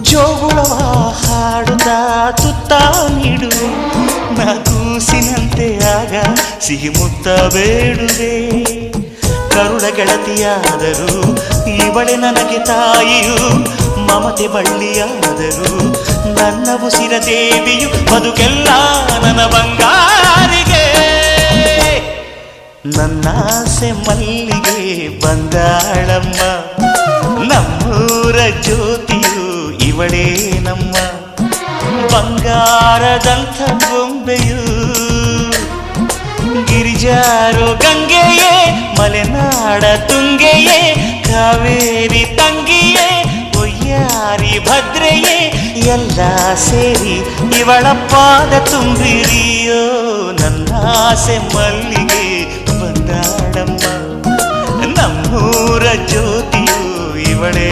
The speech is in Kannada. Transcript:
ಜೋಗುಳವ ಹಾಡುತ್ತಾ ತುತ್ತ ನೀಡುವೆ, ನಾ ಕೂಸಿನಂತೆ ಆಗ ಸಿಹಿ ಮುತ್ತ ಬೇಡುವೆ. ಕರುಳ ಗೆಳತಿಯಾದರೂ ಇವಳೆ ನನಗೆ ತಾಯಿಯು, ಮಮತೆ ಬಳ್ಳಿಯಾದರೂ ನನ್ನ ಉಸಿರ ದೇವಿಯು, ಬದುಕೆಲ್ಲ ನನ್ನ ಬಂಗಾರಿಗೆ. ನನ್ನಾಸೆ ಮಲ್ಲಿಗೆ ಬಂದಾಳಮ್ಮ, ನಮ್ಮೂರ ಜ್ಯೋತಿಯು ಇವಳೇ ನಮ್ಮ. ಬಂಗಾರದಂಥ ಗೊಂಬೆಯು, ಗಿರಿಜಾರೋ ಗಂಗೆಯೇ, ಮಲೆನಾಡ ತುಂಗೆಯೇ, ಕಾವೇರಿ ತಂಗಿಯೇ, ಒಯ್ಯಾರಿ ಭದ್ರೆಯೇ, ಎಲ್ಲ ಸೇರಿ ಇವಳ ಪಾದ ತುಂಬಿರಿಯೋ. ನನ್ನಾಸೆ ಮಲ್ಲಿಗೆ ಬಂದಾಳಮ್ಮ, ನಮ್ಮೂರ ಜ್ಯೋತಿಯು ಇವಳೇ